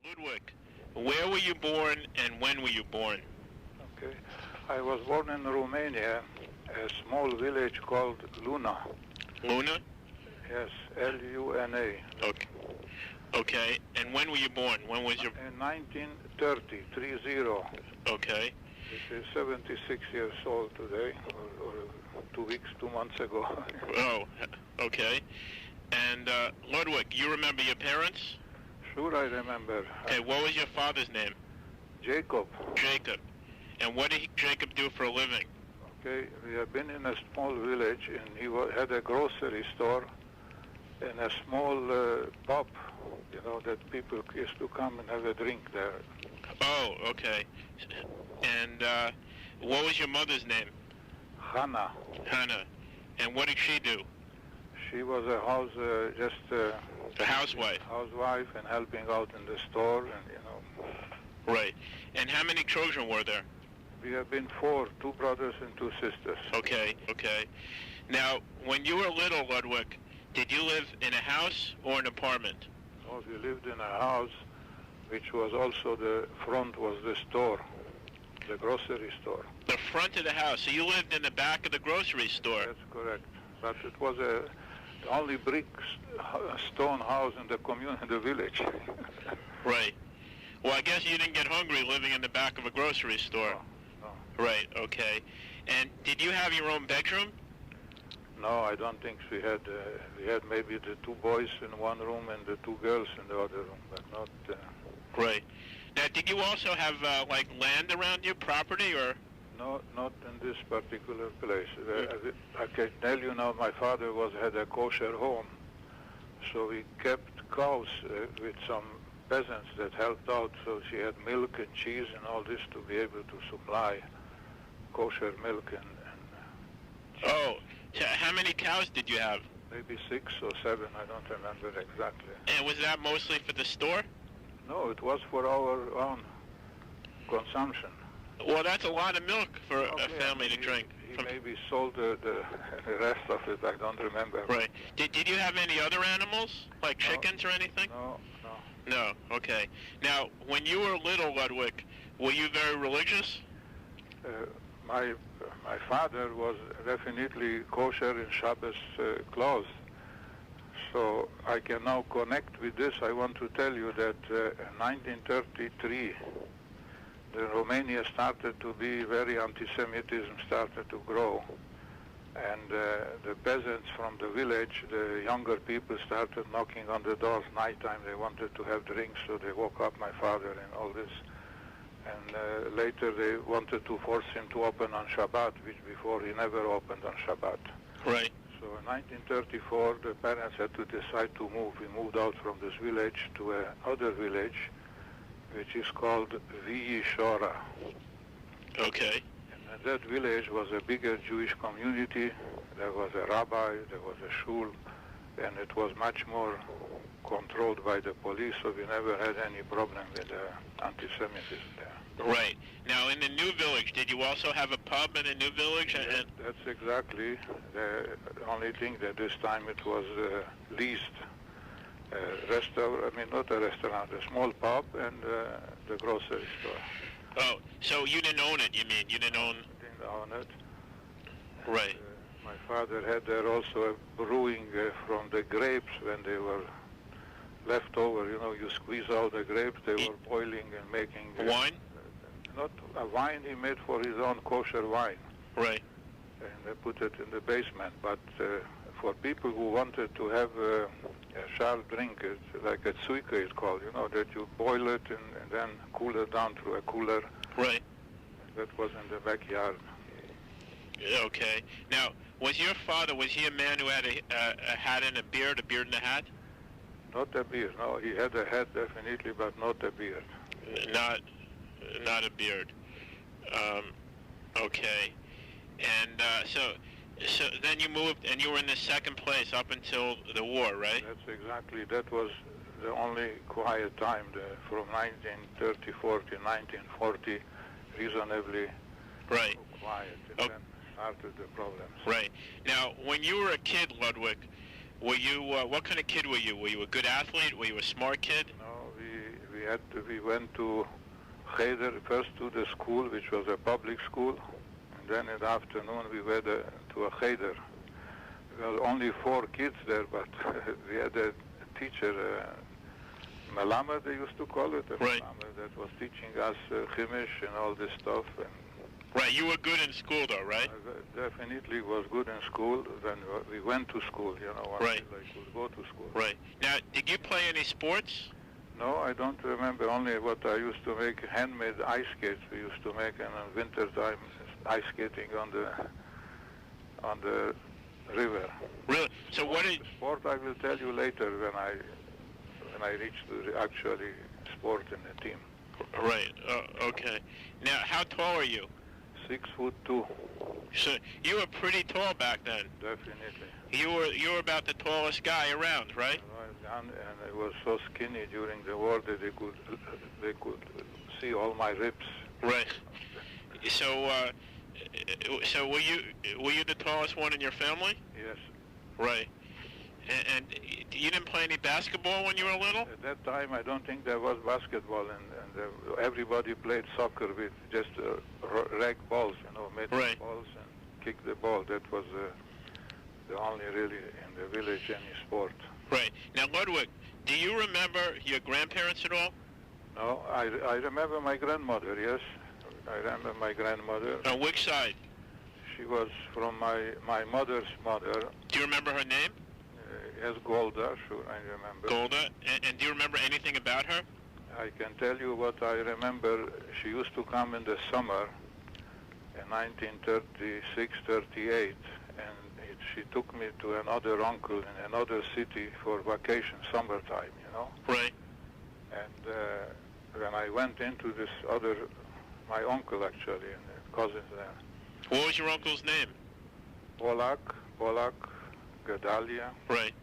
Ludwig, where were you born and when were you born? Okay. I was born in Romania, a small village called Luna. Luna? Yes, Luna. Okay. Okay. And when were you born? When was your... In 1930, 30. Okay. It is 76 years old today, or 2 weeks, 2 months ago. Oh, okay. And Ludwig, you remember your parents? Sure, I remember. Okay, what was your father's name? Jacob. Jacob. And what did Jacob do for a living? Okay, we have been in a small village, and he had a grocery store and a small pub, you know, that people used to come and have a drink there. Oh, okay. And what was your mother's name? Hannah. Hannah. And what did she do? She was a A housewife. Housewife and helping out in the store, and you know. Right. And how many children were there? We have been 4, 2 brothers and 2 sisters. Okay, okay. Now, when you were little, Ludwig, did you live in a house or an apartment? Oh, we lived in a house, which was also the front was the store, the grocery store. The front of the house. So you lived in the back of the grocery store. That's correct. But it was the only brick stone house in the village. Right. Well, I guess you didn't get hungry living in the back of a grocery store. No. Right, okay. And did you have your own bedroom? No, I don't think we had. We had maybe the 2 boys in one room and the 2 girls in the other room, but not... Right. Now, did you also have, like, land around your property, or...? No, not in this particular place. I can tell you now, my father had a kosher home, so we kept cows with some peasants that helped out, so she had milk and cheese and all this to be able to supply kosher milk and cheese. Oh, so how many cows did you have? Maybe 6 or 7, I don't remember exactly. And was that mostly for the store? No, it was for our own consumption. Well, that's a lot of milk for a family to drink. He maybe sold the rest of it, I don't remember. Right. Did you have any other animals, like chickens or anything? No. No, okay. Now, when you were little, Ludwig, were you very religious? My father was definitely kosher in Shabbos clothes. So I can now connect with this. I want to tell you that in 1933, the Romania started to be very anti-Semitism started to grow. And the peasants from the village, the younger people started knocking on the doors nighttime. They wanted to have drinks, so they woke up my father and all this. And later they wanted to force him to open on Shabbat, which before he never opened on Shabbat. Right. So in 1934, the parents had to decide to move. We moved out from this village to another village, which is called Shora. Okay. And that village was a bigger Jewish community. There was a rabbi, there was a shul, and it was much more controlled by the police, so we never had any problem with anti-Semitism there. Right. Now, in the new village, did you also have a pub in the new village? Yes, that's exactly the only thing that this time it was leased. Not a restaurant, a small pub and the grocery store. Oh, so you didn't own it, you mean? You didn't own... Didn't own it. Right. And, my father had there also a brewing from the grapes when they were left over. You know, you squeeze out the grapes, they were boiling and making... wine? Not a wine, he made for his own kosher wine. Right. And they put it in the basement. But for people who wanted to have a sharp drink, it's like a tsuika it's called, you know, that you boil it and then cool it down through a cooler. Right. That was in the backyard. Okay. Now, was he a man who had a hat and a beard and a hat? Not a beard, no. He had a hat definitely, but not a beard. Not a beard. Okay. And so then you moved, and you were in the second place up until the war, right? That's exactly. That was the only quiet time from 1934 to 1940, reasonably quiet. And then started the problems. Right. Now, when you were a kid, Ludwig, were you what kind of kid were you? Were you a good athlete? Were you a smart kid? No, we we went to Cheder, first to the school, which was a public school, and then in the afternoon we went to a Cheder. There were only 4 kids there, but we had a teacher, Malama, they used to call it, right. Malama, that was teaching us Chimish and all this stuff. And right, you were good in school though, right? I definitely was good in school. Then we went to school, once right. I could go to school. Right. Now, did you play any sports? No, I don't remember. Only what I used to make, handmade ice skates. We used to make in winter time ice skating on the river. Really? So what did... Sport I will tell you later when I reach to actually sport in the team. Right. Okay. Now, how tall are you? 6'2". So you were pretty tall back then. Definitely. You were about the tallest guy around, right? And I was so skinny during the war that they could see all my ribs. Right. So were you the tallest one in your family? Yes. Right. And you didn't play any basketball when you were little? At that time, I don't think there was basketball, and everybody played soccer with just rag balls, metal right. balls, and kick the ball. That was the only really in the village any sport. Right. Now, Ludwig, do you remember your grandparents at all? No, I remember my grandmother, yes. I remember my grandmother. On which side? She was from my mother's mother. Do you remember her name? Yes, Golda, sure, I remember. Golda? And do you remember anything about her? I can tell you what I remember. She used to come in the summer in 1936, 38, and she took me to another uncle in another city for vacation, summertime, Right. And when I went into this my uncle actually, and the cousins there. What was your uncle's name? Polak, Gedalia. Right.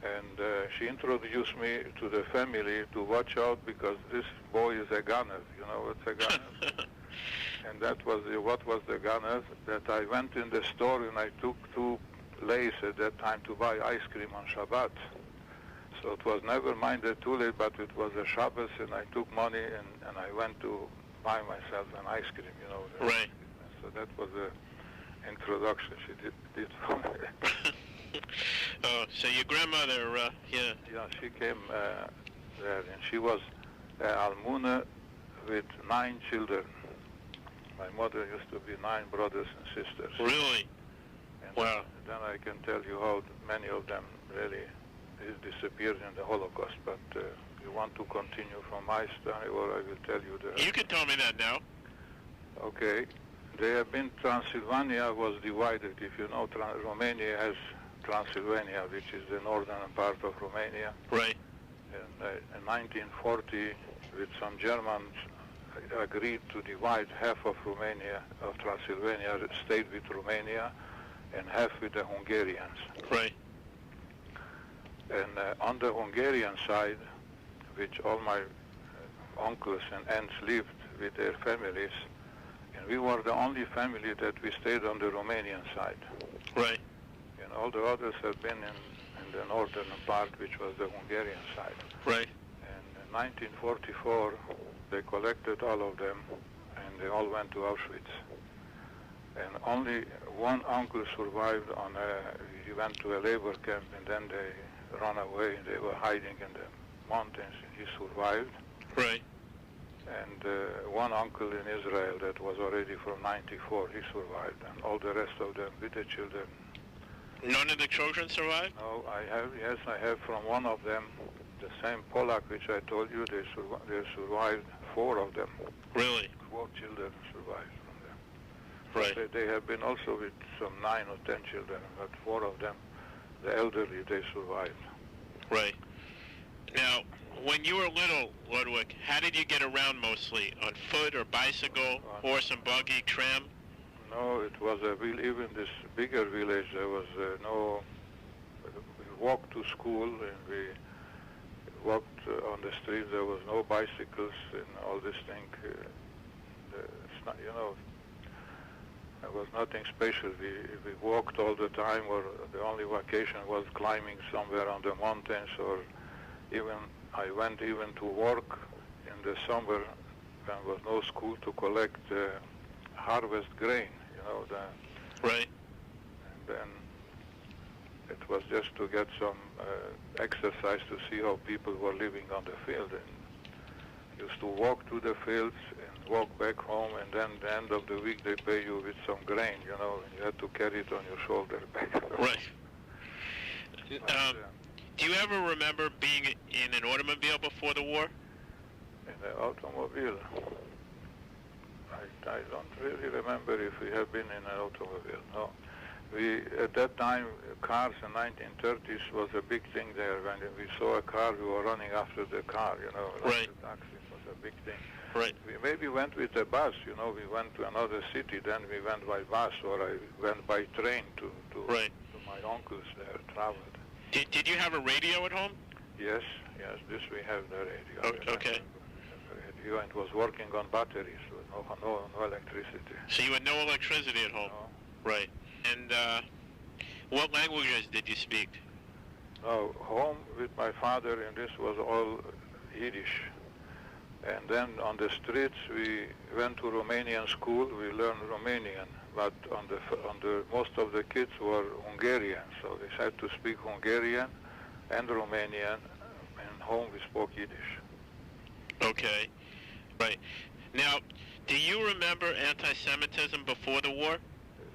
And she introduced me to the family to watch out because this boy is a gunner. You know what's a gunner? And that was what was the gunner, that I went in the store and I took 2 lays at that time to buy ice cream on Shabbat. So it was never minded too late, but it was a Shabbos and I took money and I went to buy myself an ice cream, Right. So that was the introduction she did for me. Oh, so your grandmother, yeah. Yeah, she came there, and she was almuna with 9 children. My mother used to be 9 brothers and sisters. Really? And wow. Then I can tell you how many of them really disappeared in the Holocaust. But you want to continue from my story, or I will tell you the... You can tell me that now. Okay. They have been, Transylvania was divided. If you know, Romania has Transylvania, which is the northern part of Romania. Right. And in 1940, with some Germans, agreed to divide half of Romania, of Transylvania, stayed with Romania, and half with the Hungarians. Right. And on the Hungarian side, which all my uncles and aunts lived with their families, and we were the only family that we stayed on the Romanian side. Right. And all the others have been in the northern part, which was the Hungarian side. Right. And in 1944, they collected all of them, and they all went to Auschwitz. And only one uncle survived he went to a labor camp, and then they ran away. They were hiding in the mountains, and he survived. Right. And one uncle in Israel that was already from 94, he survived, and all the rest of them with the children. None of the children survived? No, I have from one of them, the same Polak which I told you, they survived, 4 of them. Really? 4 children survived from them. Right. They have been also with some 9 or 10 children, but 4 of them, the elderly, they survived. Right. Now, when you were little, Ludwig, how did you get around mostly? On foot or bicycle, horse and buggy, tram? No, it was we live in this bigger village. There was no... We walked to school and we walked on the street. There was no bicycles and all this thing. It's not, there was nothing special. We walked all the time, or the only vacation was climbing somewhere on the mountains, or even I went even to work in the summer when there was no school to collect harvest grain, Right. And then it was just to get some exercise to see how people were living on the field. And used to walk to the fields and walk back home, and then at the end of the week they pay you with some grain, and you had to carry it on your shoulder back. Right. Do you ever remember being in an automobile before the war? In the automobile? I don't really remember if we have been in an automobile, no. At that time, cars in 1930s was a big thing there. When we saw a car, we were running after the car, like right. the taxi. It was a big thing. Right. We maybe went with a bus, we went to another city, then we went by bus, or I went by train to right. to my uncles there, traveled. Did you have a radio at home? Yes, this we have the radio. Oh, okay. The radio, and it was working on batteries, no electricity. So you had no electricity at home? No. Right. And what languages did you speak? Oh, home with my father, and this was all Yiddish. And then on the streets, we went to Romanian school. We learned Romanian, but on the most of the kids were Hungarian, so we had to speak Hungarian and Romanian. And home we spoke Yiddish. Okay, right. Now, do you remember anti-Semitism before the war?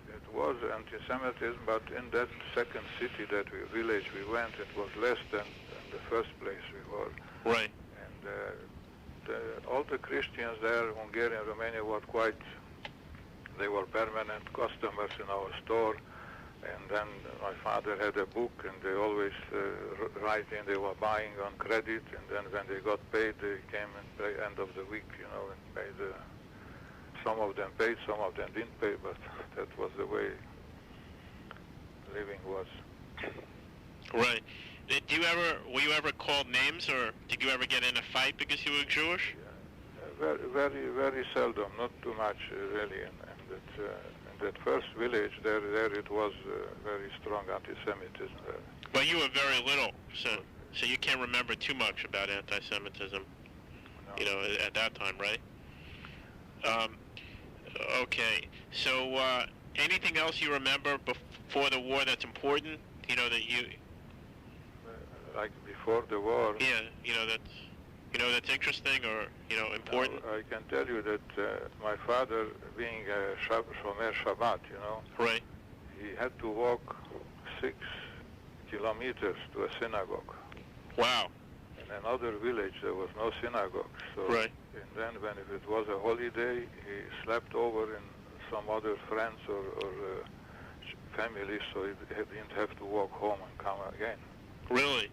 It was anti-Semitism, but in that second city, village we went, it was less than the first place we were. Right. And all the Christians there, Hungarian, Romania, they were permanent customers in our store. And then my father had a book, and they always write in they were buying on credit, and then when they got paid, they came and paid end of the week, and paid. Some of them paid, some of them didn't pay, but that was the way living was. Right. Were you ever called names, or did you ever get in a fight because you were Jewish? Very, very, very seldom, not too much really. In that first village, there it was very strong anti-Semitism. Well, you were very little, so you can't remember too much about anti-Semitism. No. At that time, right? Okay. So, anything else you remember before the war that's important? That you. Like before the war. Yeah. That's interesting or important. I can tell you that my father, being a Shomer Shabbat, Right. he had to walk 6 kilometers to a synagogue. Wow. In another village, there was no synagogue. So, right. And then when if it was a holiday, he slept over in some other friends or family, so he didn't have to walk home and come again. Really?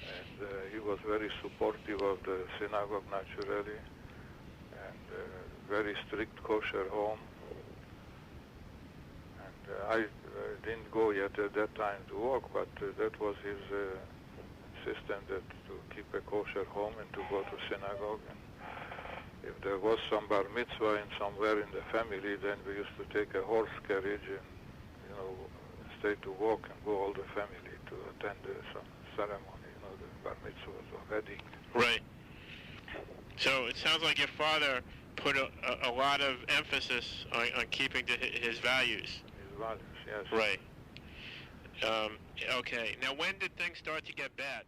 And he was very supportive of the synagogue, naturally, and very strict kosher home. And I didn't go yet at that time to work, but that was his system, that to keep a kosher home and to go to synagogue. And if there was some bar mitzvah in somewhere in the family, then we used to take a horse carriage and stay to walk and go all the family to attend some ceremony, the bar mitzvah or wedding. Right. So it sounds like your father put a lot of emphasis on keeping to his values. His values, yes. Right. Okay. Now, when did things start to get bad?